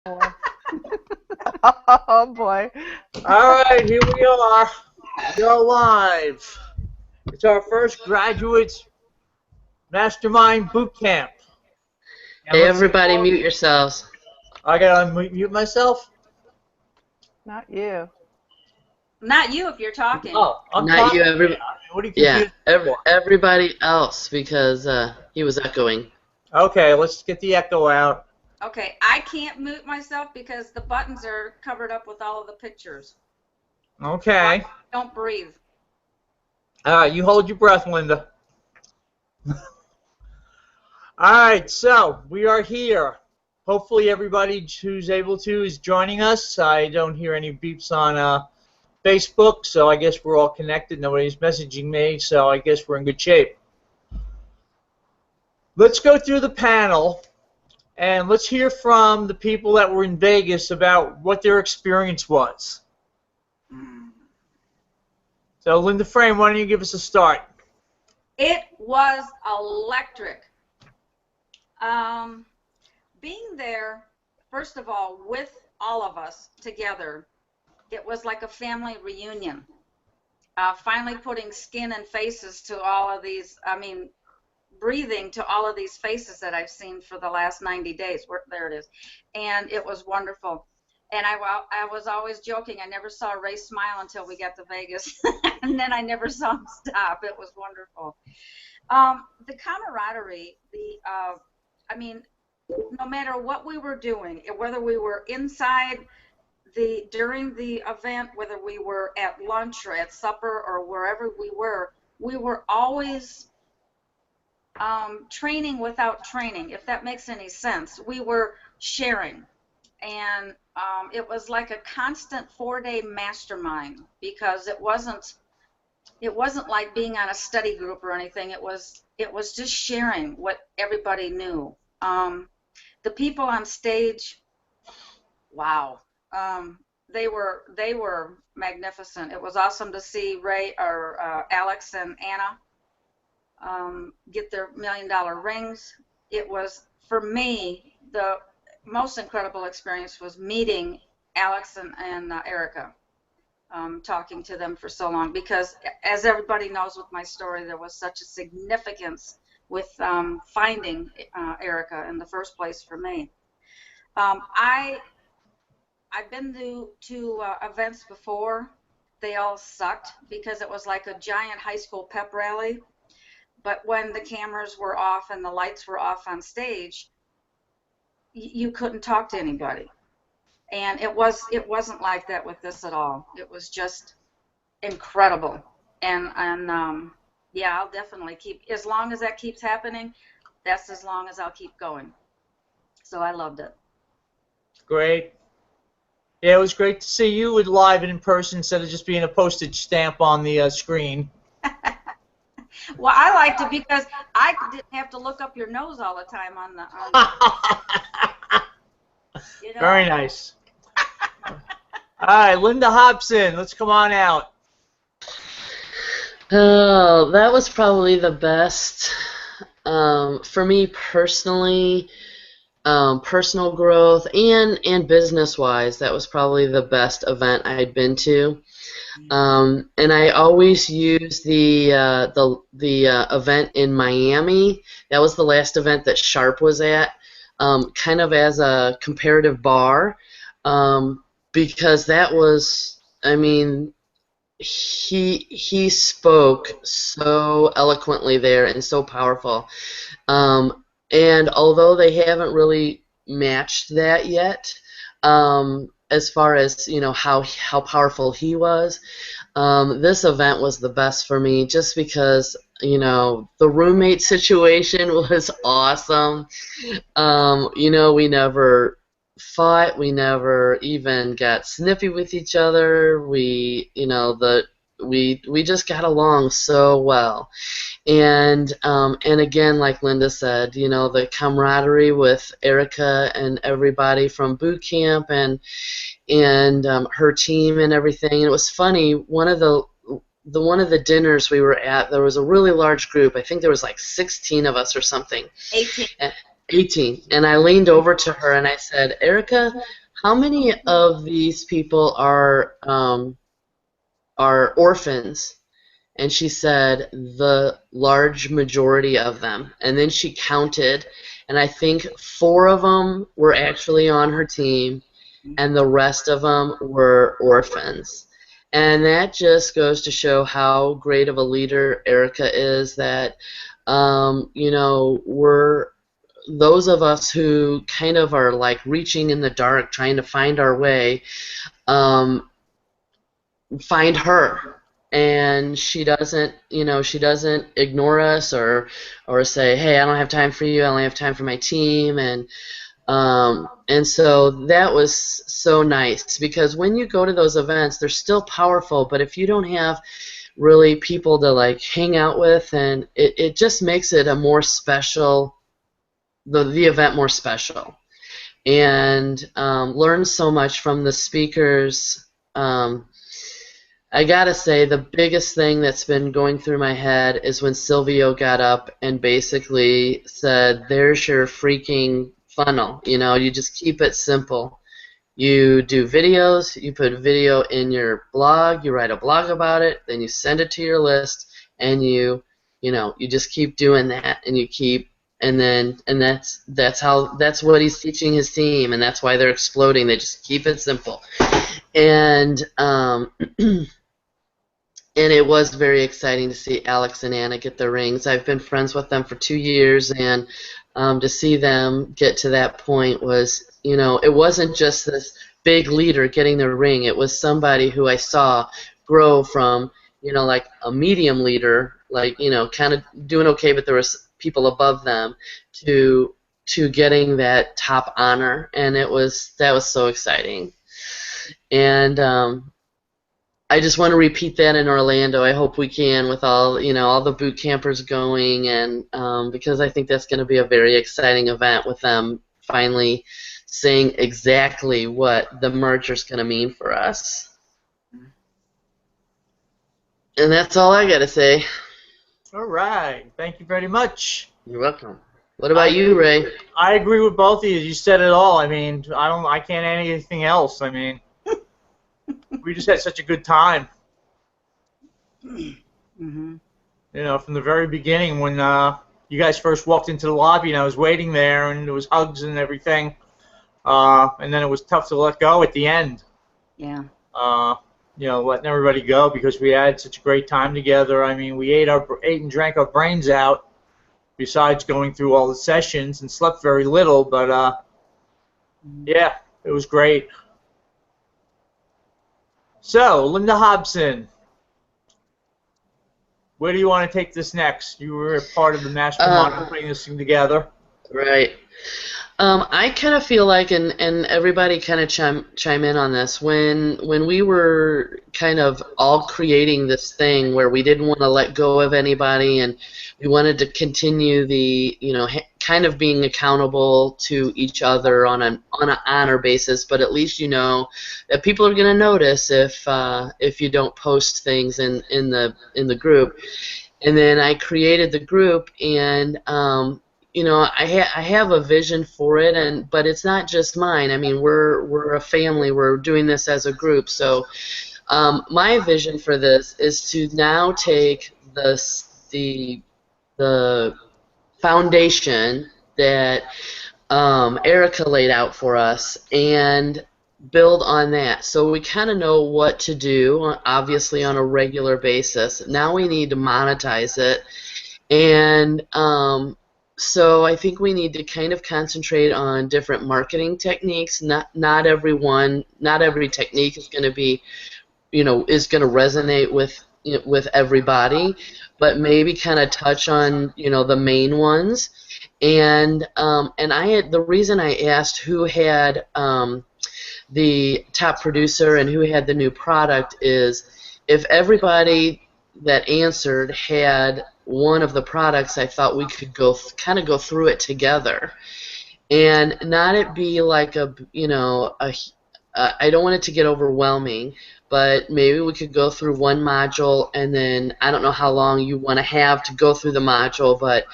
Boy. Oh boy. All right, here we are. We are live. It's our first graduates Mastermind boot camp. And Hey, let's see everybody, all. mute yourselves. I gotta unmute myself. Not you. Not you if you're talking. Oh, I'm Not you, talking. every What are you yeah, confused for? everybody else because he was echoing. Okay, let's get the echo out. Okay, I can't mute myself because the buttons are covered up with all of the pictures. Okay. Don't breathe. All right, you hold your breath, Linda. All right, so we are here. Hopefully everybody who's able to is joining us. I don't hear any beeps on Facebook, so I guess we're all connected. Nobody's messaging me, so I guess we're in good shape. Let's go through the panel, and let's hear from the people that were in Vegas about what their experience was. So, Linda Frame, why don't you give us a start? It was electric. Being there, first of all, with all of us together, it was like a family reunion. Finally putting skin and faces to all of these, breathing to all of these faces that I've seen for the last 90 days. There it is. And it was wonderful. And I was always joking. I never saw Ray smile until we got to Vegas. And then I never saw him stop. It was wonderful. The camaraderie, no matter what we were doing, whether we were inside during the event, whether we were at lunch or at supper or wherever we were always training without training, if that makes any sense. We were sharing, and it was like a constant 4-day mastermind because it wasn't like being on a study group or anything. It was just sharing what everybody knew. The people on stage, wow. They were magnificent. It was awesome to see Ray or Alex and Anna get their $1 million rings. It was, for me, the most incredible experience was meeting Alex and Erica, talking to them for so long, because as everybody knows with my story, there was such a significance with finding Erica in the first place for me. I've been to events before. They all sucked because it was like a giant high school pep rally. But when the cameras were off and the lights were off on stage, you couldn't talk to anybody. And it wasn't like that with this at all. It was just incredible. And yeah, I'll definitely keep, as long as that keeps happening, that's as long as I'll keep going. So I loved it. Great. Yeah, it was great to see you live and in person instead of just being a postage stamp on the screen. Well, I liked it because I didn't have to look up your nose all the time on the you know? Very nice. All right, Linda Hobson, let's come on out. Oh, that was probably the best for me personally. Personal growth and business wise, that was probably the best event I had been to. And I always use the event in Miami. That was the last event that Sharp was at, kind of as a comparative bar, because that was, I mean, he spoke so eloquently there and so powerful. And although they haven't really matched that yet, as far as how powerful he was, this event was the best for me just because the roommate situation was awesome. We never fought, we never even got snippy with each other. We just got along so well. And again, like Linda said, the camaraderie with Erica and everybody from boot camp and her team and everything. And it was funny. One of the dinners we were at, there was a really large group. I think there was like 16 of us or something. 18. 18. And I leaned over to her and I said, Erica, how many of these people are orphans? And she said the large majority of them. And then she counted, and I think 4 of them were actually on her team, and the rest of them were orphans. And that just goes to show how great of a leader Erica is, that, we're those of us who kind of are like reaching in the dark, trying to find our way, find her. And she doesn't ignore us or say, hey, I don't have time for you, I only have time for my team. And so that was so nice, because when you go to those events, they're still powerful, but if you don't have really people to like hang out with, and it just makes it a more special, the event more special. And learn so much from the speakers. I gotta say, the biggest thing that's been going through my head is when Silvio got up and basically said, there's your freaking funnel. You just keep it simple. You do videos, you put video in your blog, you write a blog about it, then you send it to your list, and you just keep doing that, and you keep, and that's what he's teaching his team, and that's why they're exploding. They just keep it simple. And and it was very exciting to see Alex and Anna get their rings. I've been friends with them for 2 years, and to see them get to that point was, it wasn't just this big leader getting their ring. It was somebody who I saw grow from, like a medium leader, like, kind of doing okay, but there was people above them, to getting that top honor, and that was so exciting. And I just want to repeat that in Orlando. I hope we can, with all the boot campers going, and because I think that's going to be a very exciting event, with them finally saying exactly what the merger is going to mean for us. And that's all I got to say. All right. Thank you very much. You're welcome. What about you, Ray? I agree with both of you. You said it all. I mean, I can't add anything else. I mean, we just had such a good time. Mm-hmm. From the very beginning, when you guys first walked into the lobby and I was waiting there, and there was hugs and everything, and then it was tough to let go at the end. Yeah. Letting everybody go, because we had such a great time together. I mean, we ate and drank our brains out, besides going through all the sessions, and slept very little, but yeah, it was great. So, Linda Hobson, where do you want to take this next? You were a part of the Mastermind putting this thing together. Right. I kind of feel like, and everybody kind of chime in on this, when we were kind of all creating this thing where we didn't want to let go of anybody, and we wanted to continue the, kind of being accountable to each other on an honor basis, but at least that people are going to notice if you don't post things in the group. And then I created the group, and I have a vision for it, but it's not just mine. I mean, we're a family. We're doing this as a group. So my vision for this is to now take the foundation that Erica laid out for us and build on that. So we kind of know what to do, obviously, on a regular basis. Now we need to monetize it, and so I think we need to kind of concentrate on different marketing techniques. Not every technique is going to be, is going to resonate with everybody, but maybe kind of touch on the main ones. And the reason I asked who had the top producer and who had the new product is, if everybody that answered had one of the products, I thought we could go through it together, and not it be like I don't want it to get overwhelming, but maybe we could go through one module, and then I don't know how long you want to have to go through the module, but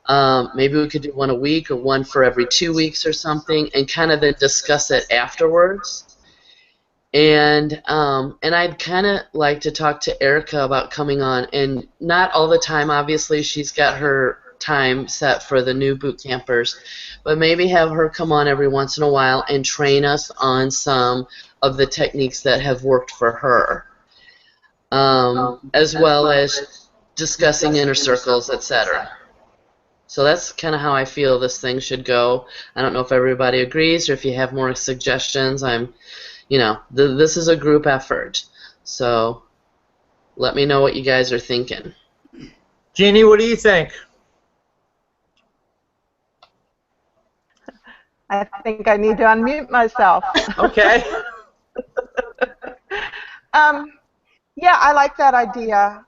Maybe we could do one a week or one for every 2 weeks or something, and kind of then discuss it afterwards. And I'd kind of like to talk to Erica about coming on, and not all the time. Obviously, she's got her time set for the new boot campers, but maybe have her come on every once in a while and train us on some of the techniques that have worked for her, as well as discussing inner circles, etc. So that's kind of how I feel this thing should go. I don't know if everybody agrees or if you have more suggestions. This is a group effort. So let me know what you guys are thinking. Jeannie, what do you think? I think I need to unmute myself. Okay. Yeah, I like that idea.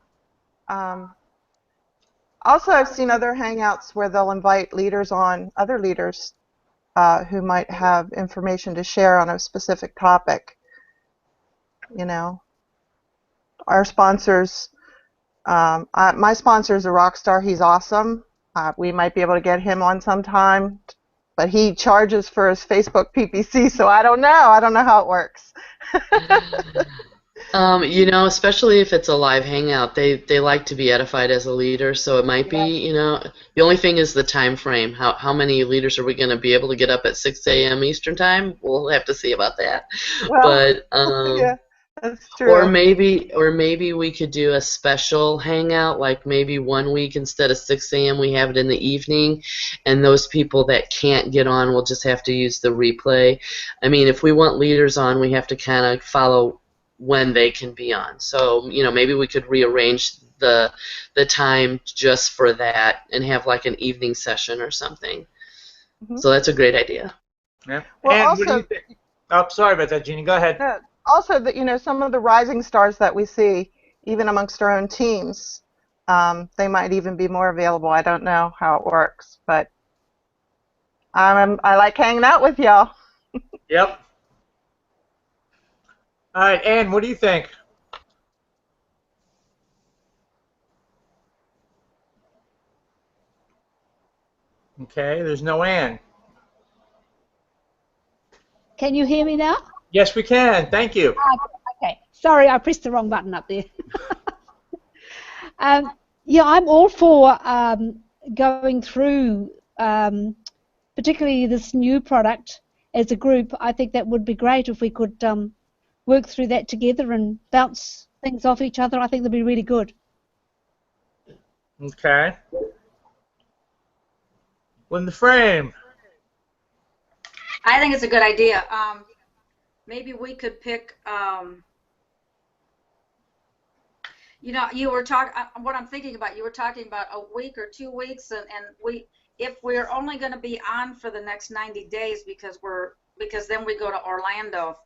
Also, I've seen other hangouts where they'll invite leaders on, other leaders who might have information to share on a specific topic. You know, our sponsors, my sponsor is a rock star. He's awesome. We might be able to get him on sometime, but he charges for his Facebook PPC, so I don't know. I don't know how it works. Especially if it's a live hangout, they like to be edified as a leader, so it might be, the only thing is the time frame. How many leaders are we going to be able to get up at 6 a.m. Eastern time? We'll have to see about that. Well, But yeah, that's true. or maybe we could do a special hangout, like maybe one week instead of 6 a.m. we have it in the evening, and those people that can't get on will just have to use the replay. I mean, if we want leaders on, we have to kind of follow when they can be on. So, maybe we could rearrange the time just for that and have like an evening session or something. Mm-hmm. So that's a great idea. Yeah. Well, and also, what do you think? Oh, sorry about that, Jeannie. Go ahead. Also, that some of the rising stars that we see, even amongst our own teams, they might even be more available. I don't know how it works, but I like hanging out with y'all. Yep. All right, Ann, what do you think? Okay, there's no Ann. Can you hear me now? Yes, we can. Thank you. Okay. Sorry, I pressed the wrong button up there. Yeah, I'm all for going through, particularly this new product as a group. I think that would be great if we could work through that together and bounce things off each other. I think that'd be really good. Okay. Linda Frame. I think it's a good idea. Maybe we could pick, you were talking, what I'm thinking about, you were talking about a week or 2 weeks, and if we're only going to be on for the next 90 days because then we go to Orlando,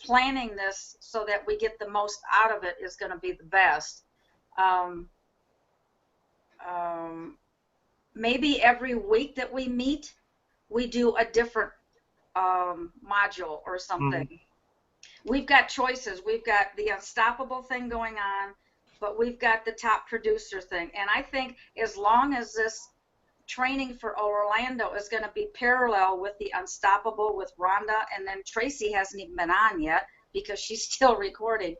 planning this so that we get the most out of it is going to be the best. Maybe every week that we meet, we do a different module or something. Mm-hmm. We've got choices. We've got the unstoppable thing going on, but we've got the top producer thing. And I think as long as this training for Orlando is going to be parallel with the unstoppable with Rhonda, and then Tracy hasn't even been on yet because she's still recording,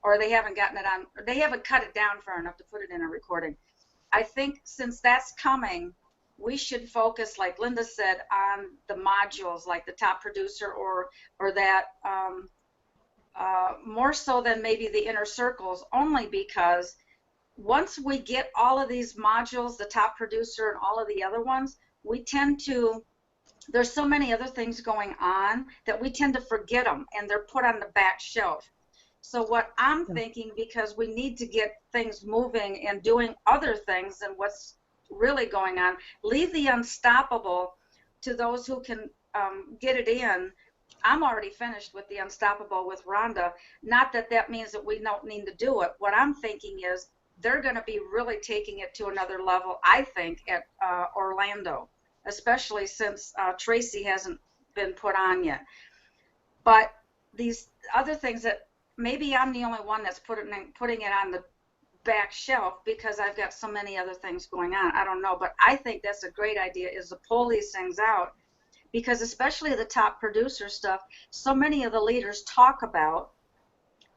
or they haven't gotten it on, or they haven't cut it down far enough to put it in a recording. I think since that's coming, we should focus, like Linda said, on the modules, like the top producer or that more so than maybe the inner circles, only because once we get all of these modules, the top producer and all of the other ones, we tend to, there's so many other things going on that we tend to forget them, and they're put on the back shelf. So what I'm thinking, because we need to get things moving and doing other things than what's really going on, leave the unstoppable to those who can get it in. I'm already finished with the unstoppable with Rhonda. Not that that means that we don't need to do it. What I'm thinking is they're going to be really taking it to another level, I think, at Orlando, especially since Tracy hasn't been put on yet. But these other things that maybe I'm the only one that's putting it on the back shelf because I've got so many other things going on. I don't know, but I think that's a great idea, is to pull these things out, because especially the top producer stuff, so many of the leaders talk about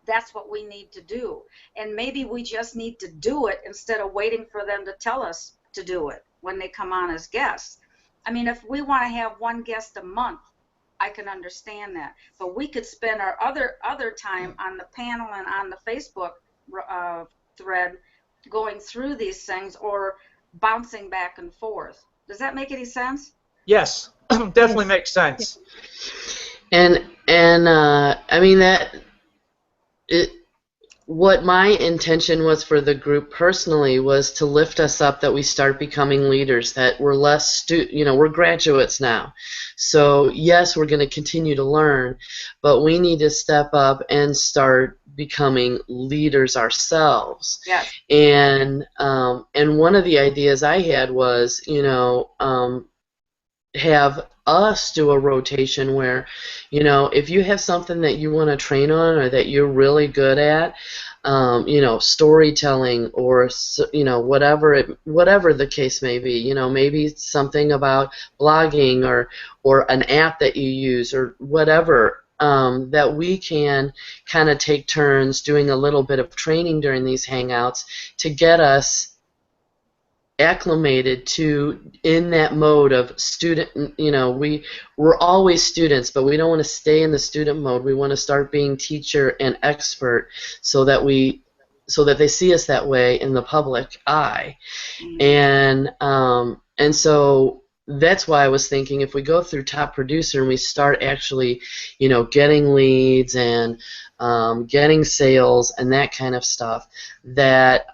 that's what we need to do. And maybe we just need to do it instead of waiting for them to tell us to do it when they come on as guests. I mean, if we want to have one guest a month, I can understand that. But we could spend our other time on the panel and on the Facebook thread going through these things or bouncing back and forth. Does that make any sense? Yes, definitely makes sense. And I mean that it. What my intention was for the group personally was to lift us up, that we start becoming leaders, that we're less we're graduates now. So yes, we're going to continue to learn, but we need to step up and start becoming leaders ourselves. Yes. And one of the ideas I had was, have us do a rotation where, if you have something that you want to train on or that you're really good at, storytelling or whatever the case may be, maybe something about blogging or an app that you use or whatever, that we can kind of take turns doing a little bit of training during these hangouts to get us acclimated to in that mode of student. We're always students, but we don't want to stay in the student mode. We want to start being teacher and expert so that they see us that way in the public eye. And so that's why I was thinking, if we go through top producer and we start actually getting leads and getting sales and that kind of stuff, that's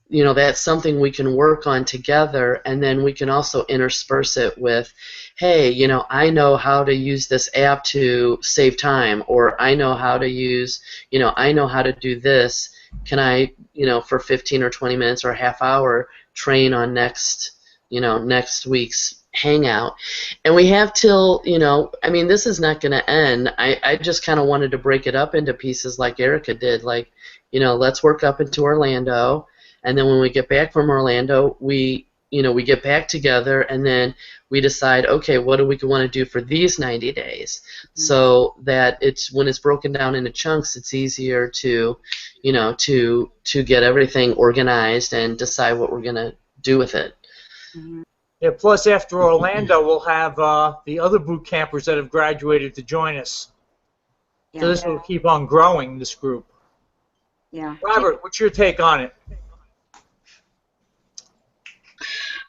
that's something we can work on together, and then we can also intersperse it with, hey, I know how to use this app to save time, or I know how to use, I know how to do this. Can I, for 15 or 20 minutes or a half hour, train on next week's hangout? And we have till, this is not going to end. I just kind of wanted to break it up into pieces like Erica did, like, let's work up into Orlando. And then when we get back from Orlando, we get back together, and then we decide, okay, what do we want to do for these 90 days? So that when it's broken down into chunks, it's easier to get everything organized and decide what we're going to do with it. Yeah, plus after Orlando, we'll have the other boot campers that have graduated to join us. Yeah. So this will keep on growing, this group. Yeah. Robert, what's your take on it?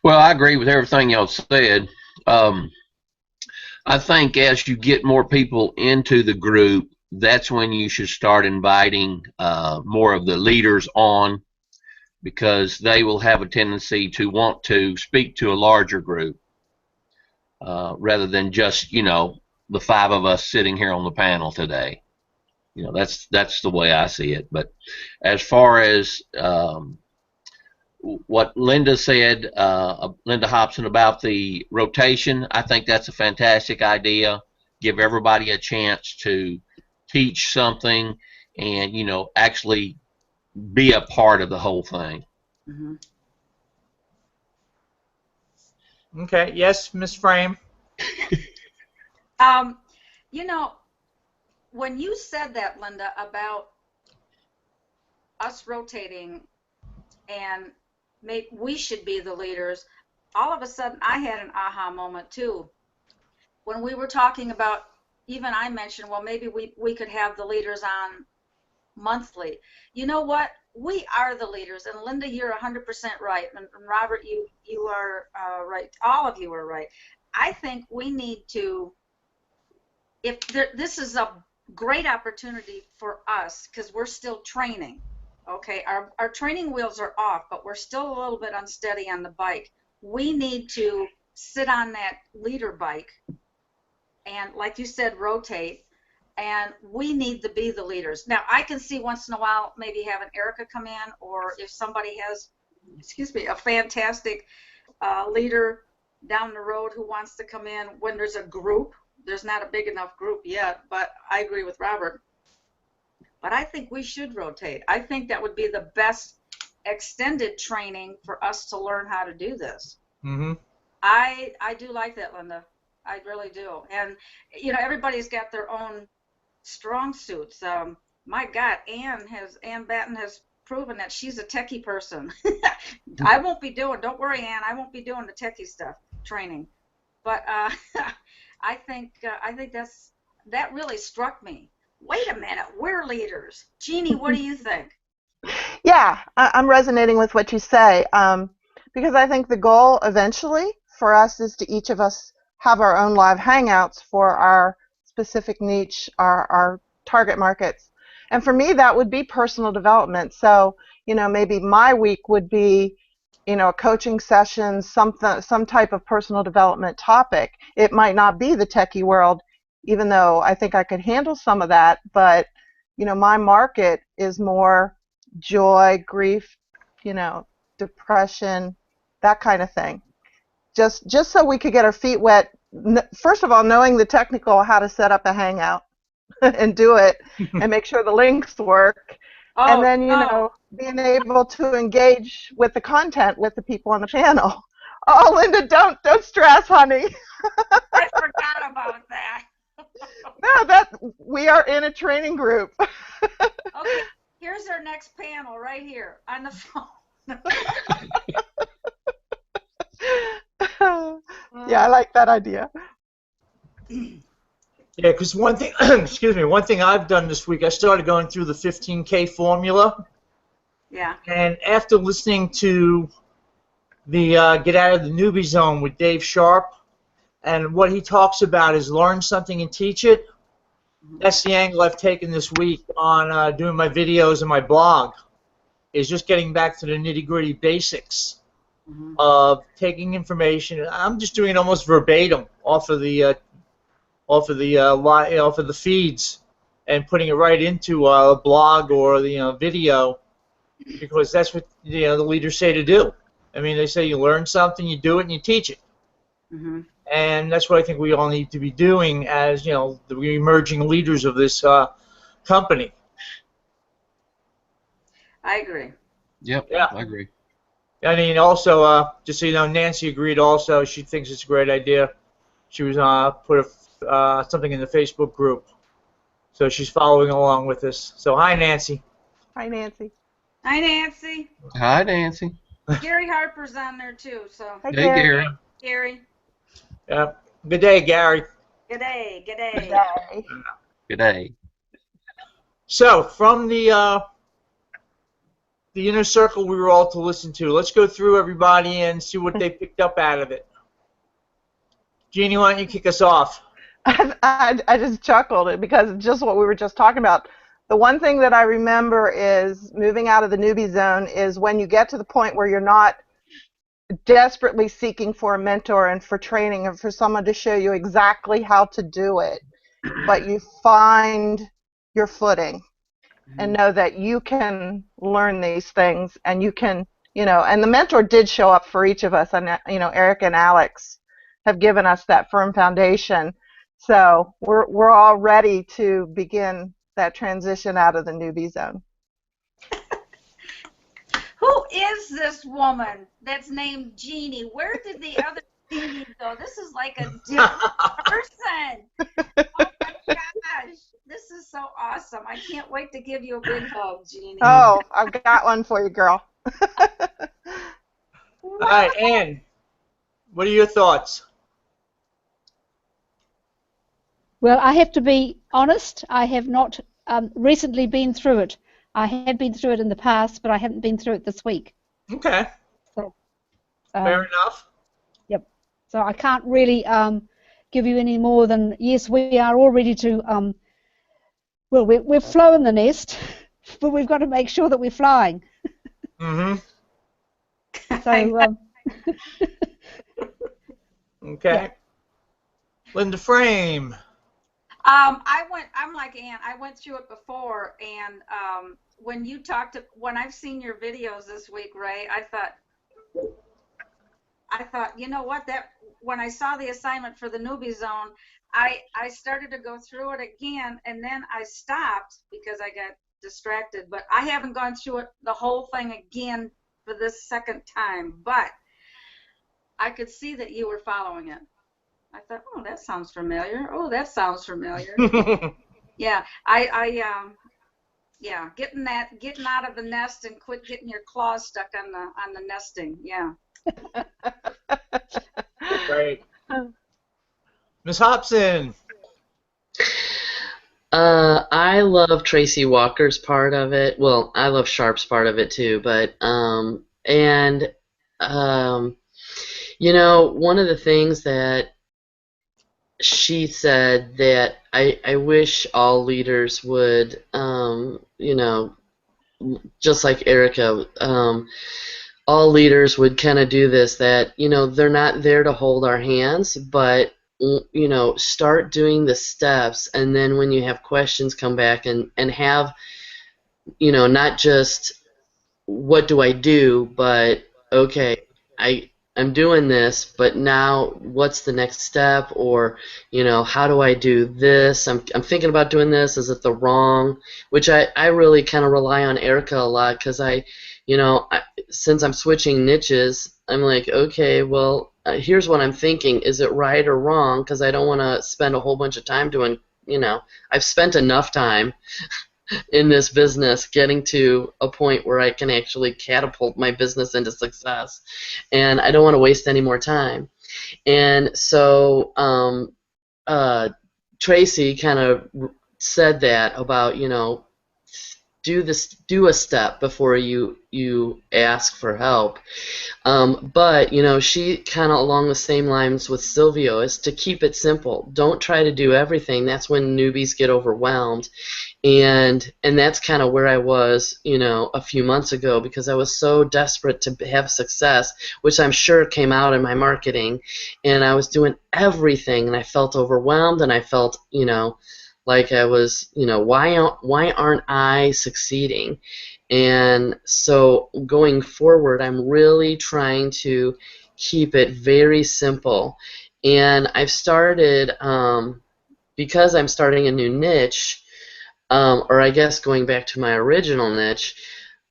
Well, I agree with everything y'all said. I think as you get more people into the group, that's when you should start inviting more of the leaders on, because they will have a tendency to want to speak to a larger group rather than just, the five of us sitting here on the panel today. That's the way I see it. But as far as what Linda said, Linda Hobson, about the rotation, I think that's a fantastic idea. Give everybody a chance to teach something and, actually be a part of the whole thing. Okay, yes, Ms. Frame. When you said that, Linda, about us rotating and we should be the leaders, all of a sudden I had an aha moment too. When we were talking about, even I mentioned, well, maybe we could have the leaders on monthly. You know what? We are the leaders, and Linda, you're 100% right, and Robert, you are right. All of you are right. I think we need to, this is a great opportunity for us, because we're still training. Okay, our training wheels are off, but we're still a little bit unsteady on the bike. We need to sit on that leader bike and, like you said, rotate, and we need to be the leaders. Now, I can see once in a while maybe having Erica come in, or if somebody has, a fantastic leader down the road who wants to come in when there's a group. There's not a big enough group yet, but I agree with Robert. but I think we should rotate. I think that would be the best extended training for us to learn how to do this. Mm-hmm. I do like that, Linda. I really do. And, you know, everybody's got their own strong suits. My God, Ann Batten has proven that she's a techie person. I won't be doing, don't worry, Ann, I won't be doing the techie stuff training. But I think that really struck me. Wait a minute, we're leaders. Jeannie, what do you think? Yeah, I'm resonating with what you say, because I think the goal eventually for us is to each of us have our own live hangouts for our specific niche, our target markets. And for me, that would be personal development. So, you know, maybe my week would be, you know, a coaching session, some type of personal development topic. It might not be the techie world, even though I think I could handle some of that, but, you know, my market is more joy, grief, you know, depression, that kind of thing. Just so we could get our feet wet. First of all, knowing the technical how to set up a hangout and do it and make sure the links work. And then, you know, being able to engage with the content with the people on the panel. Oh, Linda, don't stress, honey. I forgot about that. No, we are in a training group. Okay, here's our next panel right here on the phone. Yeah, I like that idea. Yeah, because one thing, excuse me, one thing I've done this week, I started going through the 15K formula. Yeah. And after listening to the Get Out of the Newbie Zone with Dave Sharp, and what he talks about is learn something and teach it. That's the angle I've taken this week on doing my videos and my blog, is just getting back to the nitty-gritty basics of taking information. I'm just doing it almost verbatim off of the feeds and putting it right into a blog or the video, because that's what the leaders say to do. I mean, they say you learn something, you do it, and you teach it. Mm-hmm. And that's what I think we all need to be doing as, you know, the emerging leaders of this company. I agree. Yep, Yeah. I agree. I mean, also, just so you know, Nancy agreed also. She thinks it's a great idea. She was put something in the Facebook group. So she's following along with us. So hi, Nancy. Hi, Nancy. Hi, Nancy. Hi, Nancy. Gary Harper's on there too. So Hi, Hey, Gary. Gary. Yeah. Good day, Gary. Good day. Good day. Good day. Good day. So from the inner circle we were all to listen to, let's go through everybody and see what they picked up out of it. Jeannie, why don't you kick us off? I just chuckled because it's just what we were just talking about. The one thing that I remember is moving out of the newbie zone is when you get to the point where you're not desperately seeking for a mentor and for training and for someone to show you exactly how to do it, but you find your footing and know that you can learn these things and you can, you know, and the mentor did show up for each of us, and, you know, Eric and Alex have given us that firm foundation. So we're all ready to begin that transition out of the newbie zone. Who is this woman that's named Jeannie? Where did the other Jeannie go? This is like a different person. Oh my gosh. This is so awesome. I can't wait to give you a big hug, Jeannie. Oh, I've got one for you, girl. All right, Ann, what are your thoughts? Well, I have to be honest. I have not recently been through it. I have been through it in the past, but I haven't been through it this week. Okay. So, Fair enough. Yep. So I can't really give you any more than, yes, we are all ready to, well, we're flown the nest, but we've got to make sure that we're flying. Mm-hmm. So, Okay. Yeah. Linda Frame. I'm like Ann. I went through it before, and when I've seen your videos this week, Ray, I thought, you know what? That when I saw the assignment for the newbie zone, I started to go through it again, and then I stopped because I got distracted. But I haven't gone through it, the whole thing again for this second time. But I could see that you were following it. I thought, oh, that sounds familiar. Oh, that sounds familiar. Yeah, yeah, getting out of the nest and quit getting your claws stuck on the nesting. Yeah. Great. Miss Hobson. I love Tracy Walker's part of it. Well, I love Sharp's part of it too, but and you know, one of the things that she said that I wish all leaders would, you know, just like Erica, all leaders would kind of do this, that, you know, they're not there to hold our hands, but, you know, start doing the steps, and then when you have questions, come back and have, you know, not just what do I do, but okay, I'm doing this, but now what's the next step? Or, you know, how do I do this? I'm thinking about doing this. Is it the wrong? Which I really kind of rely on Erica a lot, because you know, since I'm switching niches, I'm like, okay, well, here's what I'm thinking. Is it right or wrong? Because I don't want to spend a whole bunch of time doing, you know, I've spent enough time in this business getting to a point where I can actually catapult my business into success, and I don't want to waste any more time. And so Tracy kind of said that about, you know, do a step before you ask for help. But, you know, she kind of along the same lines with Silvio is to keep it simple. Don't try to do everything. That's when newbies get overwhelmed. And that's kind of where I was, you know, a few months ago, because I was so desperate to have success, which I'm sure came out in my marketing. And I was doing everything, and I felt overwhelmed, and I felt, you know, like I was, you know, why aren't I succeeding? And so going forward, I'm really trying to keep it very simple. And I've started, because I'm starting a new niche, or I guess going back to my original niche,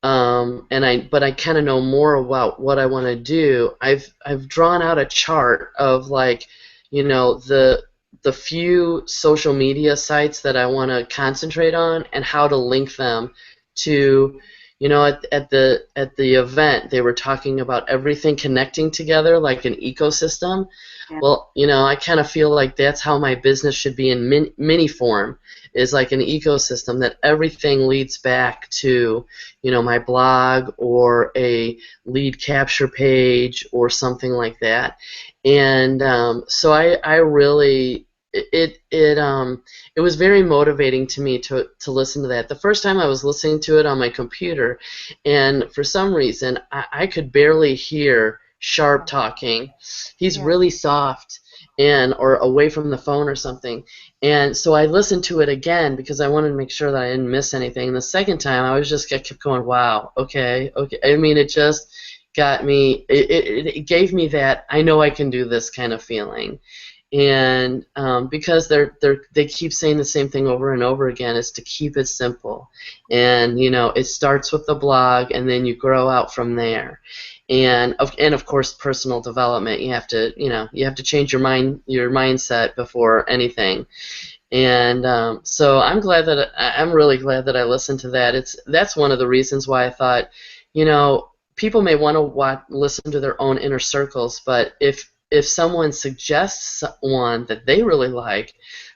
but I kind of know more about what I want to do. I've drawn out a chart of, like, you know, the few social media sites that I want to concentrate on, and how to link them to, you know, at the event they were talking about everything connecting together like an ecosystem. Yeah. Well, you know, I kind of feel like that's how my business should be in mini form, is like an ecosystem, that everything leads back to, you know, my blog or a lead capture page or something like that. And so I really, it was very motivating to me to listen to that. The first time I was listening to it on my computer, and for some reason I could barely hear Sharp talking. He's really soft, or away from the phone or something. And so I listened to it again because I wanted to make sure that I didn't miss anything. And the second time I kept going, wow, okay. I mean, it just got me, it gave me that I know I can do this kind of feeling. And because they keep saying the same thing over and over again, is to keep it simple. And, you know, it starts with the blog, and then you grow out from there. And of course, personal development. You have to change your mindset before anything. And so I'm really glad that I listened to that. That's one of the reasons why I thought, you know, people may want to listen to their own inner circles, but if someone suggests one that they really like,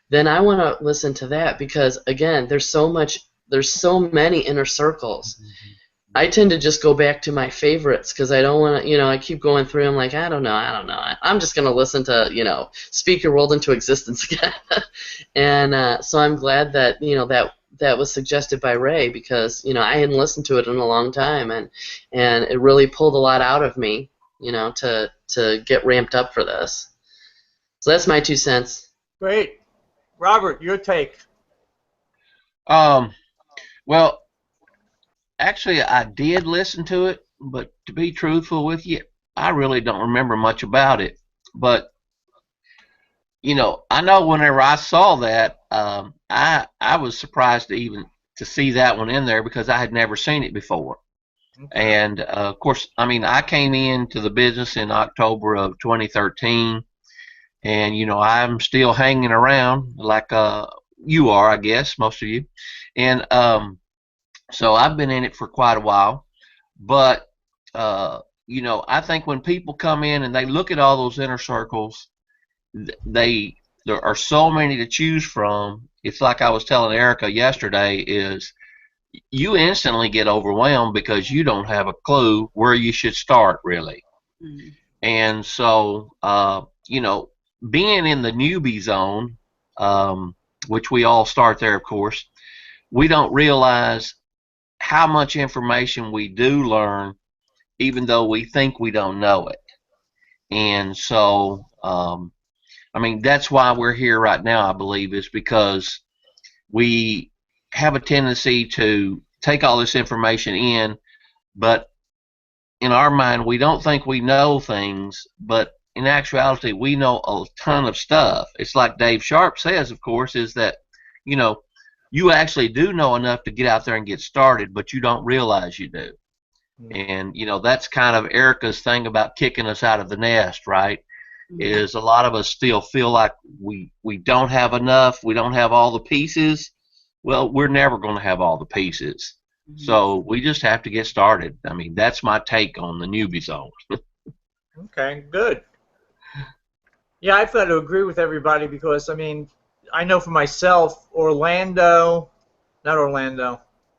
then I want to listen to that, because again, there's so many inner circles. I tend to just go back to my favorites, because I don't want to, you know, I keep going through. I'm like, I don't know. I'm just going to listen to, you know, Speak Your World into Existence again. And so I'm glad that, you know, that was suggested by Ray, because, you know, I hadn't listened to it in a long time, and it really pulled a lot out of me, you know, to get ramped up for this. So that's my 2 cents. Great. Robert, your take. Well, actually, I did listen to it, but to be truthful with you, I really don't remember much about it. But, you know, I know whenever I saw that, I was surprised to even to see that one in there because I had never seen it before. Okay. And of course, I mean, I came into the business in October of 2013, and I'm still hanging around like you are, I guess, most of you. And so I've been in it for quite a while. But I think when people come in and they look at all those inner circles, there are so many to choose from. It's like I was telling Erica yesterday, is you instantly get overwhelmed because you don't have a clue where you should start, really. Mhm. And so, being in the newbie zone, which we all start there, of course, we don't realize how much information we do learn, even though we think we don't know it. And so, I mean, that's why we're here right now, I believe, is because we have a tendency to take all this information in, but in our mind, we don't think we know things, but in actuality, we know a ton of stuff. It's like Dave Sharp says, of course, is that, you actually do know enough to get out there and get started, but you don't realize you do. And, that's kind of Erica's thing about kicking us out of the nest, right? Is a lot of us still feel like we don't have enough, we don't have all the pieces. Well, we're never going to have all the pieces. So we just have to get started. I mean, that's my take on the newbie zone. Okay, good. Yeah, I've got to agree with everybody because, I mean, I know for myself,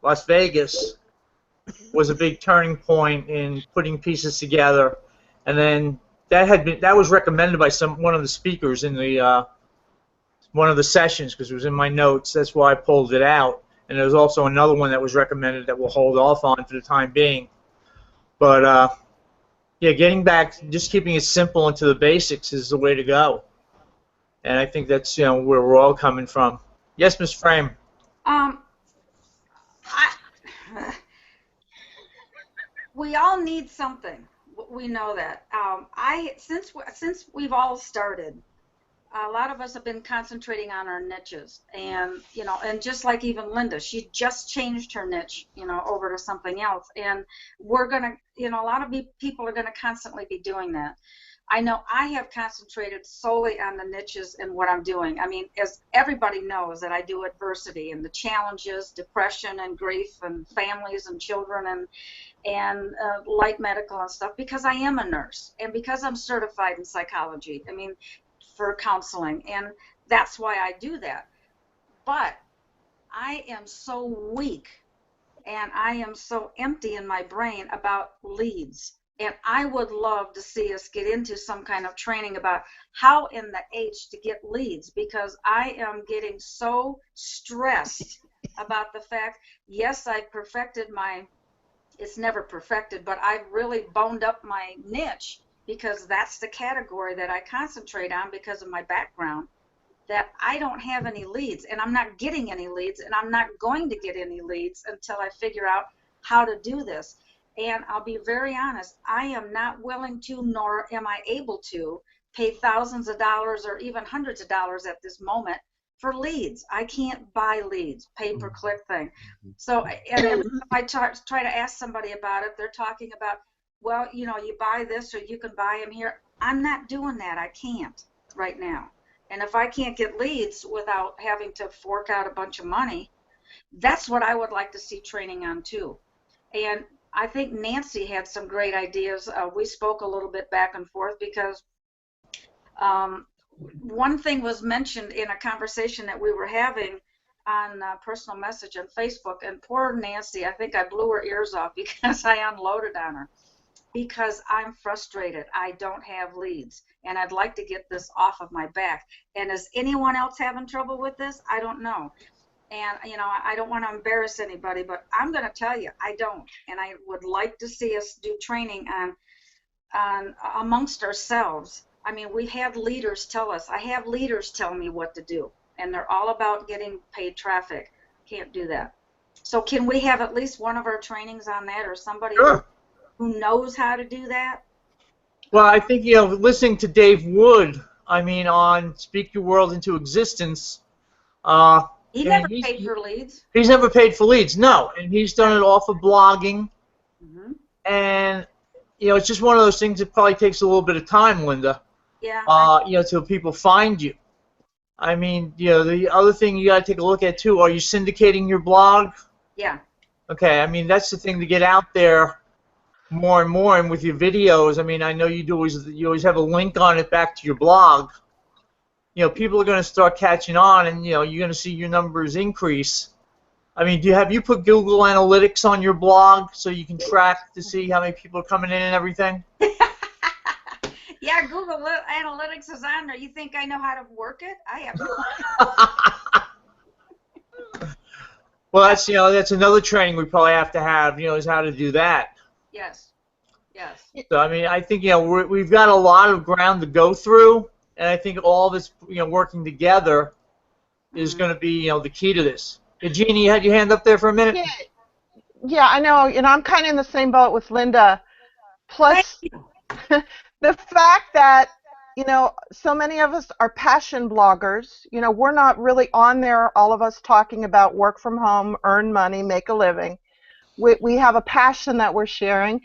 Las Vegas was a big turning point in putting pieces together, and then that was recommended by one of the speakers in the one of the sessions because it was in my notes. That's why I pulled it out. And there was also another one that was recommended that we'll hold off on for the time being. But yeah, getting back, just keeping it simple and to the basics is the way to go. And I think that's where we're all coming from. Yes, Ms. Frame. I, we all need something. We know that. Since we've all started, a lot of us have been concentrating on our niches, and and just like even Linda, she just changed her niche, over to something else, and we're gonna, a lot of people are gonna constantly be doing that. I know I have concentrated solely on the niches and what I'm doing. I mean, as everybody knows that I do adversity and the challenges, depression and grief and families and children and light medical and stuff because I am a nurse and because I'm certified in psychology. I mean, for counseling, and that's why I do that. But I am so weak and I am so empty in my brain about leads. And I would love to see us get into some kind of training about how in the H to get leads, because I am getting so stressed about the fact, yes, I've perfected it's never perfected, but I've really boned up my niche because that's the category that I concentrate on because of my background, that I don't have any leads, and I'm not getting any leads, and I'm not going to get any leads until I figure out how to do this. And I'll be very honest, I am not willing to, nor am I able to, pay thousands of dollars or even hundreds of dollars at this moment for leads. I can't buy leads, pay-per-click thing. So, and if I try to ask somebody about it, they're talking about, well, you buy this or you can buy them here. I'm not doing that. I can't right now. And if I can't get leads without having to fork out a bunch of money, that's what I would like to see training on too. And I think Nancy had some great ideas. We spoke a little bit back and forth because one thing was mentioned in a conversation that we were having on personal message on Facebook, and poor Nancy, I think I blew her ears off because I unloaded on her. Because I'm frustrated. I don't have leads, and I'd like to get this off of my back. And is anyone else having trouble with this? I don't know. And, I don't want to embarrass anybody, but I'm going to tell you, I don't. And I would like to see us do training on amongst ourselves. I mean, we have leaders tell us. I have leaders tell me what to do, and they're all about getting paid traffic. Can't do that. So can we have at least one of our trainings on that, or somebody Sure. who knows how to do that? Well, I think, listening to Dave Wood, I mean, on Speak Your World into Existence, He and never paid for leads. he's never paid for leads, no, and he's done it off of blogging, Hmm. and it's just one of those things that probably takes a little bit of time, Linda. Yeah. Till people find you. I mean, the other thing you got to take a look at too. Are you syndicating your blog? Yeah. Okay, I mean that's the thing to get out there more and more, and with your videos. I mean, I know you always have a link on it back to your blog. People are going to start catching on, and you're going to see your numbers increase. I mean, have you put Google Analytics on your blog so you can track to see how many people are coming in and everything? Yeah, Google Analytics is on there. You think I know how to work it? I have no idea. Well, that's another training we probably have to have. Is how to do that. Yes. Yes. So I mean, I think we've got a lot of ground to go through, and I think all this working together is going to be the key to this. Hey, Jeannie, you had your hand up there for a minute. Yeah, I know. I'm kind of in the same boat with Linda. Plus, the fact that so many of us are passion bloggers. We're not really on there, all of us talking about work from home, earn money, make a living. We have a passion that we're sharing.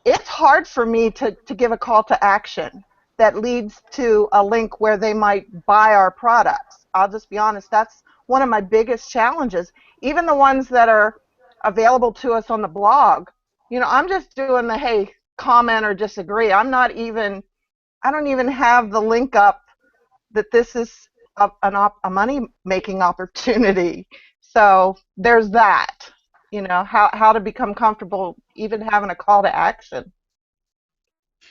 It's hard for me to give a call to action that leads to a link where they might buy our products. I'll just be honest, that's one of my biggest challenges. Even the ones that are available to us on the blog, I'm just doing the, hey, comment or disagree. I don't even have the link up that this is a money-making opportunity. So there's that. How to become comfortable even having a call to action.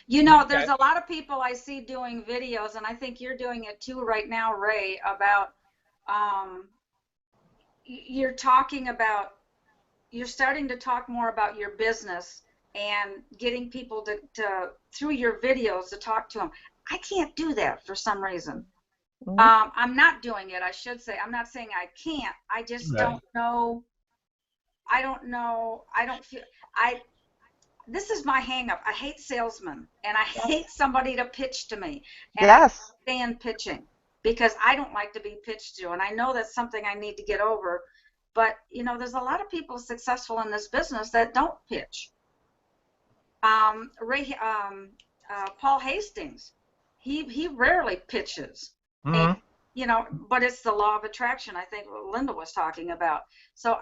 There's a lot of people I see doing videos, and I think you're doing it too right now, Ray, about you're starting to talk more about your business and getting people to through your videos to talk to them. I can't do that for some reason. Mm-hmm. I'm not doing it, I should say. I'm not saying I can't. I just don't know. I don't know. I don't feel. This is my hang-up. I hate salesmen, and I hate somebody to pitch to me. And Yes. I stand pitching because I don't like to be pitched to, and I know that's something I need to get over. But there's a lot of people successful in this business that don't pitch. Paul Hastings, he rarely pitches. Mm-hmm. And, but it's the law of attraction, I think Linda was talking about. So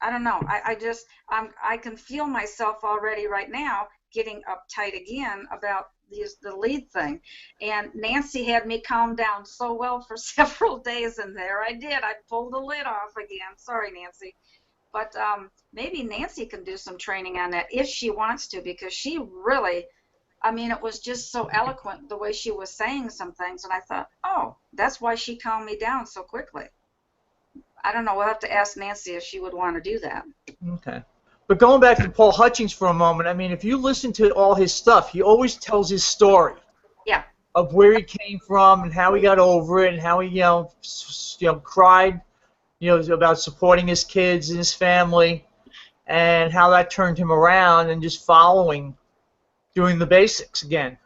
I don't know. I can feel myself already right now getting uptight again about the lead thing. And Nancy had me calm down so well for several days, and there I did. I pulled the lid off again. Sorry, Nancy. But maybe Nancy can do some training on that if she wants to, because she really, it was just so eloquent the way she was saying some things, and I thought, oh, that's why she calmed me down so quickly. I don't know. We'll have to ask Nancy if she would want to do that. Okay. But going back to Paul Hutchings for a moment, if you listen to all his stuff, he always tells his story. Yeah. Of where he came from and how he got over it and how he, cried, about supporting his kids and his family, and how that turned him around and just doing the basics again.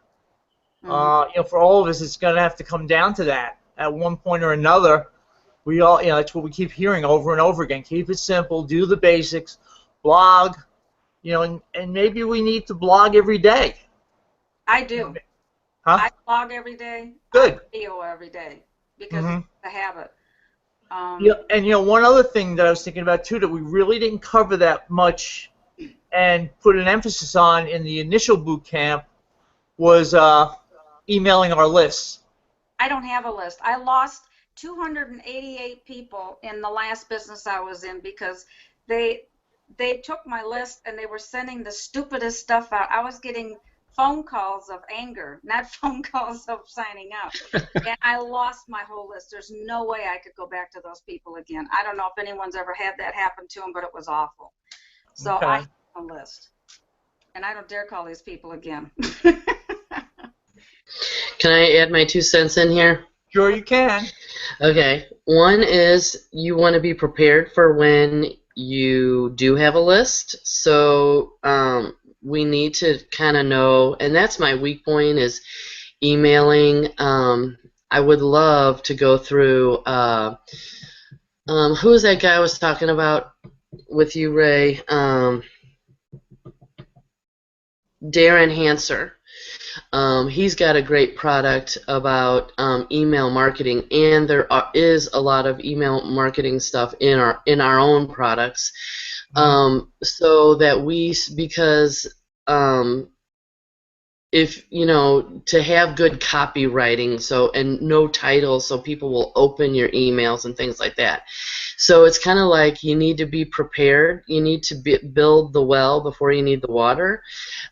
Mm-hmm. For all of us, it's going to have to come down to that at one point or another. We all, that's what we keep hearing over and over again. Keep it simple, do the basics, blog, and maybe we need to blog every day. I do. Huh? I blog every day. Good. I video every day because it's a habit. And one other thing that I was thinking about too that we really didn't cover that much and put an emphasis on in the initial boot camp was emailing our lists. I don't have a list. I lost 288 people in the last business I was in because they took my list and they were sending the stupidest stuff out. I was getting phone calls of anger, not phone calls of signing up. And I lost my whole list. There's no way I could go back to those people again. I don't know if anyone's ever had that happen to them, but it was awful. So I have a list. And I don't dare call these people again. Can I add my 2 cents in here? Sure you can. Okay. One is you want to be prepared for when you do have a list. So we need to kind of know, and that's my weak point is emailing. I would love to go through Who was that guy I was talking about with you, Ray? Darren Hanser. He's got a great product about email marketing, and is a lot of email marketing stuff in our own products. So that because if to have good copywriting, and no titles, so people will open your emails and things like that. So it's kind of like you need to be prepared. You need to build the well before you need the water.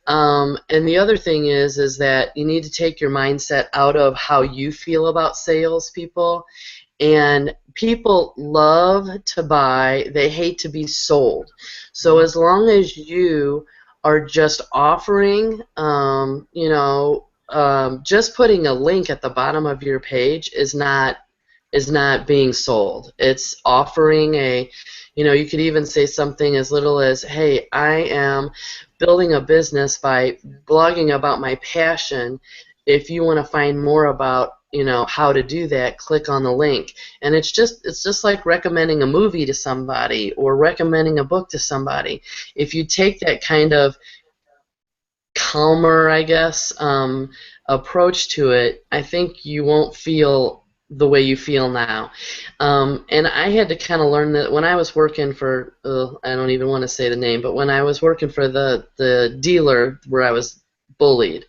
And the other thing is that you need to take your mindset out of how you feel about salespeople. And people love to buy, they hate to be sold. So as long as you are just offering, just putting a link at the bottom of your page is not being sold. It's offering you could even say something as little as, hey, I am building a business by blogging about my passion. If you want to find more about how to do that, click on the link. And it's just like recommending a movie to somebody or recommending a book to somebody. If you take that kind of calmer, I guess, approach to it, I think you won't feel the way you feel now. And I had to kind of learn that when I was working for, I don't even want to say the name, but when I was working for the dealer where I was bullied,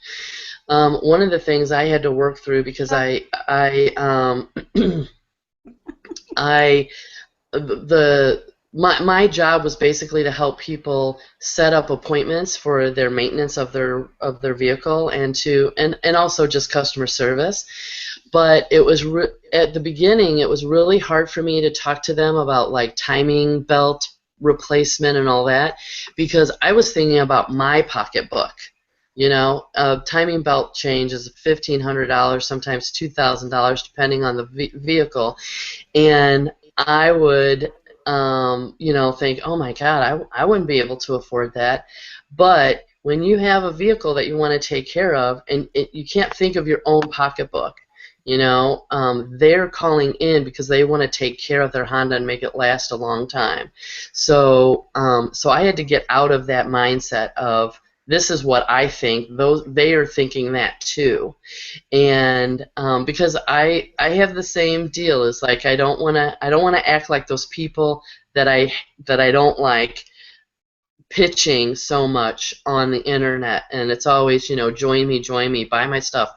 one of the things I had to work through, because my job was basically to help people set up appointments for their maintenance of their vehicle, and also just customer service. But it was at the beginning, it was really hard for me to talk to them about like timing belt replacement and all that, because I was thinking about my pocketbook. A timing belt change is $1,500, sometimes $2,000, depending on the vehicle, and I would think, oh my God, I wouldn't be able to afford that. But when you have a vehicle that you want to take care of, and you can't think of your own pocketbook, they're calling in because they want to take care of their Honda and make it last a long time. So I had to get out of that mindset of, this is what I think. They are thinking that too, and because I have the same deal. It's like I don't want to act like those people that I don't like, pitching so much on the internet, and it's always join me, buy my stuff,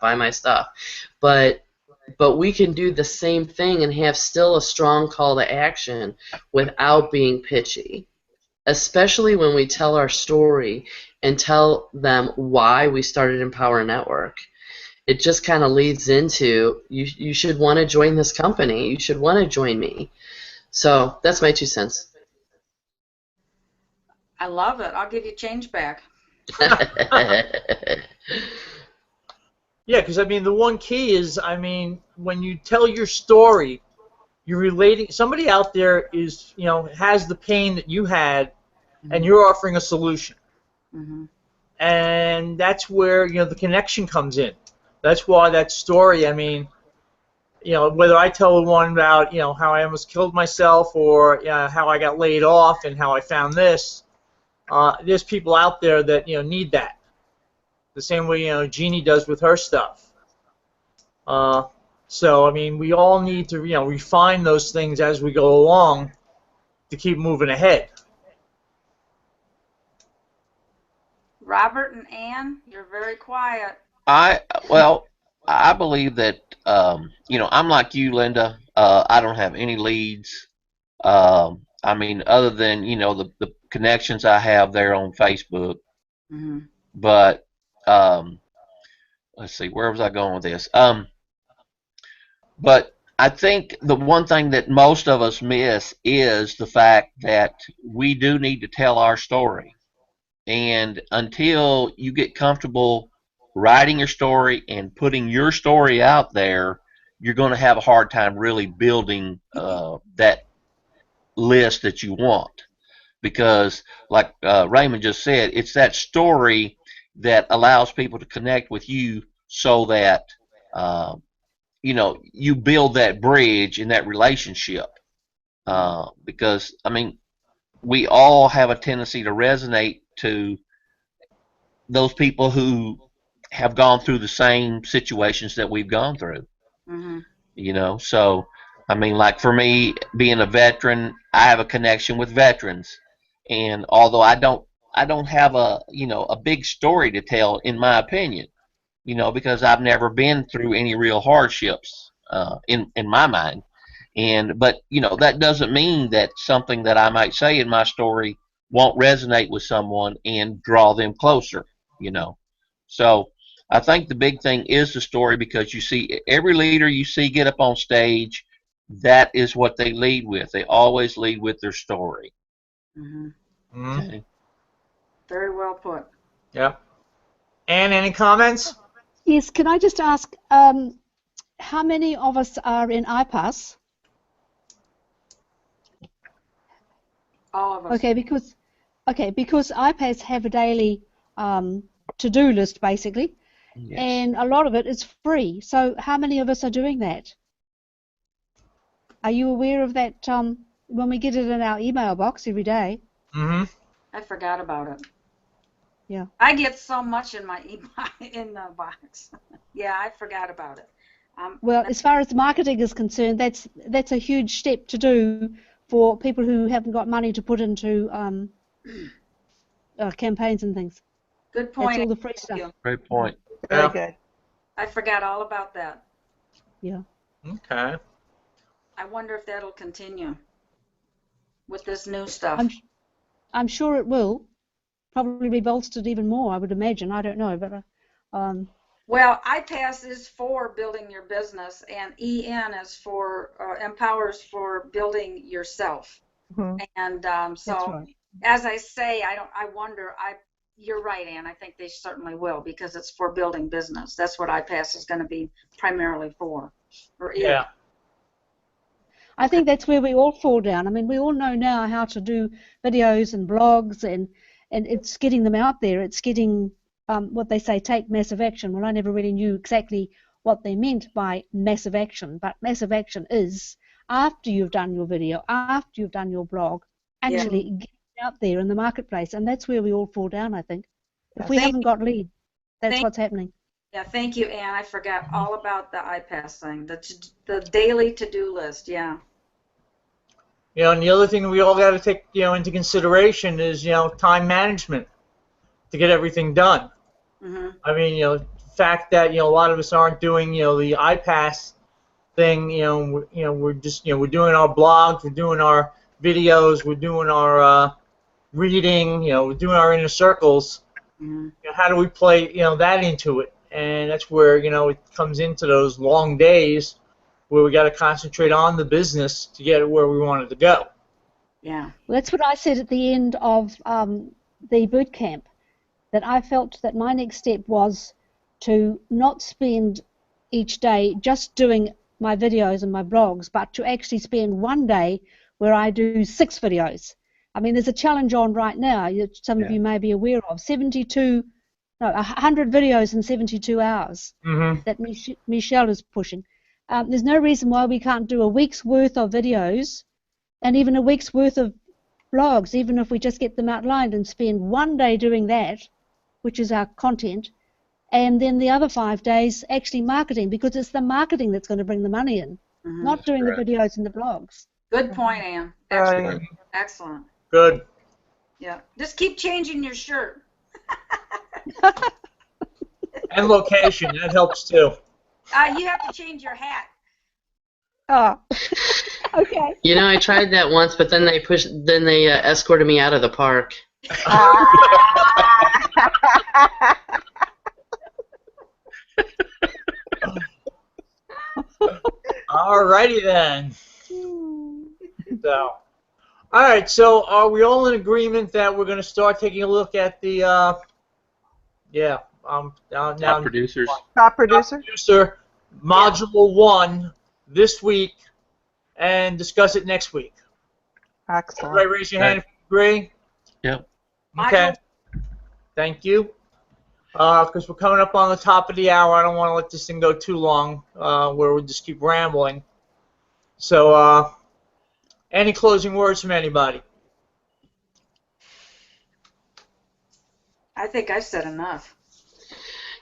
but we can do the same thing and have still a strong call to action without being pitchy, especially when we tell our story and tell them why we started Empower Network. It just kind of leads into, you should want to join this company. You should want to join me. So that's my 2 cents. I love it. I'll give you change back. Yeah, because I mean, the one key is, I mean, when you tell your story, you're relating. Somebody out there is, has the pain that you had, and you're offering a solution. Mm-hmm. And that's where the connection comes in. That's why that story. I mean, whether I tell the one about how I almost killed myself, or how I got laid off and how I found this, there's people out there that need that. The same way Jeannie does with her stuff. So I mean, we all need to refine those things as we go along to keep moving ahead. Robert and Ann, you're very quiet. I believe that I'm like you, Linda. I don't have any leads. I mean, other than the connections I have there on Facebook. Mm-hmm. But let's see, where was I going with this? But I think the one thing that most of us miss is the fact that we do need to tell our story. And until you get comfortable writing your story and putting your story out there, you're going to have a hard time really building that list that you want. Because, like Raymond just said, it's that story that allows people to connect with you, so that you build that bridge in that relationship. because I mean, we all have a tendency to resonate to those people who have gone through the same situations that we've gone through. Mm-hmm. So I mean, like for me, being a veteran, I have a connection with veterans, and although I don't have a big story to tell, in my opinion, because I've never been through any real hardships in my mind. But that doesn't mean that something that I might say in my story won't resonate with someone and draw them closer. You know, so I think the big thing is the story, because you see every leader you see get up on stage, that is what they lead with. They always lead with their story. Mm-hmm. Mm-hmm. Okay. Very well put. Yep. Ann, any comments? Yes, can I just ask, how many of us are in IPAS? All of us. Because IPAS have a daily to-do list, basically, Yes. and a lot of it is free. So how many of us are doing that? Are you aware of that when we get it in our email box every day? Mm-hmm. I forgot about it. Yeah. I get so much in my in the box. Yeah, I forgot about it. Well, as far as marketing is concerned, that's a huge step to do for people who haven't got money to put into campaigns and things. Good That's point. all the free Thank stuff. you. Great point. Very Yeah. good. I forgot all about that. Yeah. Okay. I wonder if that'll continue with this new stuff. I'm sure it will. Probably be bolstered even more, I would imagine. I don't know, but Well, IPAS is for building your business, and EN is for empowers for building yourself. Mhm. And that's so, right. as I say, I wonder. You're right, Ann. I think they certainly will, because it's for building business. That's what IPAS is going to be primarily for. Or is. Yeah. I think that's where we all fall down. I mean, we all know now how to do videos and blogs, and it's getting them out there. It's getting what they say, take massive action. Well, I never really knew exactly what they meant by massive action, but massive action is after you've done your video, after you've done your blog, Yeah. actually get it out there in the marketplace, and that's where we all fall down, I think. If we Thank haven't got lead, that's thank- what's happening. Yeah, thank you, Ann. I forgot all about the IPAS thing, the daily to-do list. Yeah. And the other thing we all got to take, into consideration is, time management to get everything done. Mm-hmm. I mean, the fact that, a lot of us aren't doing, the iPass thing, we're just, we're doing our blogs, we're doing our videos, we're doing our reading, we're doing our inner circles. Mm-hmm. How do we play, that into it? And that's where, it comes into those long days where we got to concentrate on the business to get it where we wanted to go. Yeah. Well, that's what I said at the end of the boot camp, that I felt that my next step was to not spend each day just doing my videos and my blogs, but to actually spend one day where I do 6 videos. I mean, there's a challenge on right now, some of you may be aware of, 100 videos in 72 hours Mm-hmm. that Michelle is pushing. There's no reason why we can't do a week's worth of videos and even a week's worth of blogs, even if we just get them outlined and spend one day doing that, which is our content, and then the other 5 days actually marketing, because it's the marketing that's going to bring the money in, Mm-hmm. not doing Correct. the videos and the blogs. Good point, Ann. Right. Excellent. Excellent. Good. Yeah. Just keep changing your shirt. And location, that helps too. You have to change your hat. Oh, okay. I tried that once, but then they escorted me out of the park. Alrighty then. So, all right. So, are we all in agreement that we're going to start taking a look at the, Top producers. Top producer? producer module 1 this week, and discuss it next week? Excellent. Everybody, raise your hand if you agree. Yep. Okay. Thank you. Because we're coming up on the top of the hour, I don't want to let this thing go too long, where we just keep rambling. So, Any closing words from anybody? I think I said enough.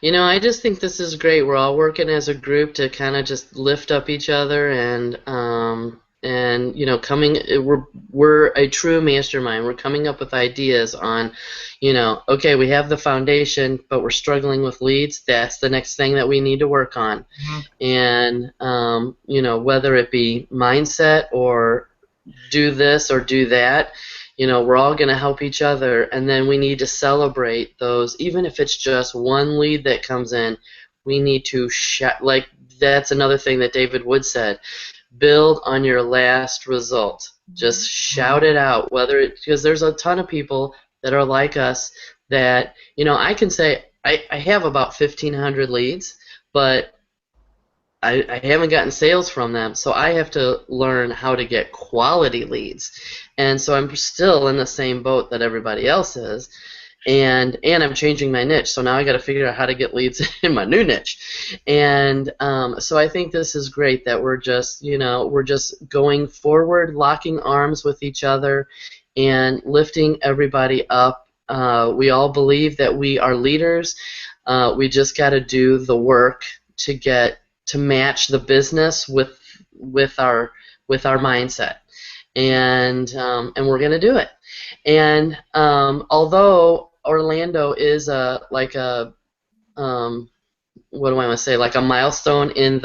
You know, I just think this is great. We're all working as a group to kind of just lift up each other, and you know, we're a true mastermind. We're coming up with ideas on, you know, okay, we have the foundation, but we're struggling with leads. That's the next thing that we need to work on. And you know, whether it be mindset or do this or do that, you know, we're all going to help each other, and then we need to celebrate those. Even if it's just one lead that comes in, we need to like, that's another thing that David Wood said, build on your last result. Just shout it out, because there's a ton of people that are like us that, you know, I can say I have about 1,500 leads, but I haven't gotten sales from them, so I have to learn how to get quality leads. And so I'm still in the same boat that everybody else is, and I'm changing my niche, so now I got to figure out how to get leads in my new niche. And so I think this is great that we're just, you know, we're just going forward, locking arms with each other, and lifting everybody up. We all believe that we are leaders. We just got to do the work to match the business with our mindset, and we're gonna do it. And although Orlando is what do I want to say, like a milestone in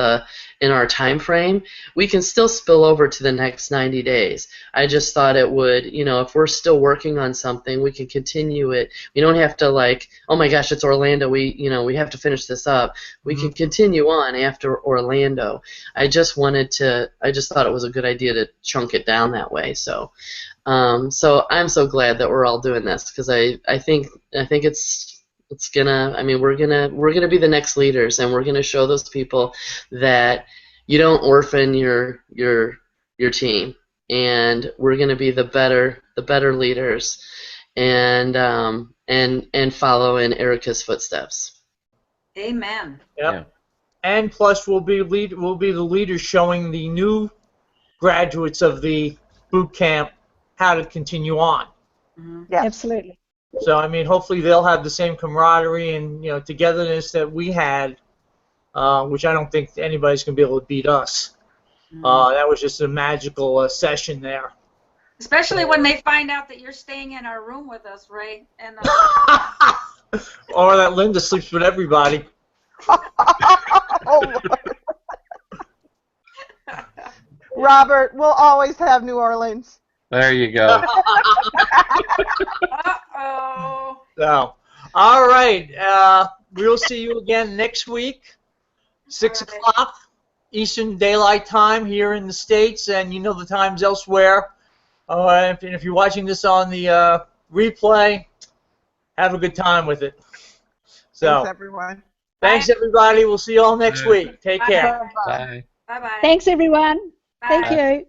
our time frame, we can still spill over to the next 90 days. I just thought it would, you know, if we're still working on something, we can continue it. We don't have to, like, oh my gosh, it's Orlando, we have to finish this up. We can continue on after Orlando. I just thought it was a good idea to chunk it down that way. So so I'm so glad that we're all doing this, because I think it's gonna, I mean, we're gonna be the next leaders, and we're gonna show those people that you don't orphan your team, and we're gonna be the better leaders, and follow in Erica's footsteps. Amen. Yep. Yeah. And plus, we'll be the leaders showing the new graduates of the boot camp how to continue on. Yes. Absolutely. So I mean, hopefully they'll have the same camaraderie and, you know, togetherness that we had, which I don't think anybody's gonna be able to beat us. That was just a magical session there. Especially when they find out that you're staying in our room with us, Ray. And Or that Linda sleeps with everybody. Oh, Lord. Robert, we'll always have New Orleans. There you go. uh-oh. So, all right. We'll see you again next week, 6 All right. o'clock Eastern Daylight Time here in the States, and you know the times elsewhere. And if you're watching this on the replay, have a good time with it. So, Thanks, everyone. thanks everybody. We'll see you all next Bye. week. Take Bye. care. Bye. Bye-bye. Thanks, everyone. Bye. Thank you.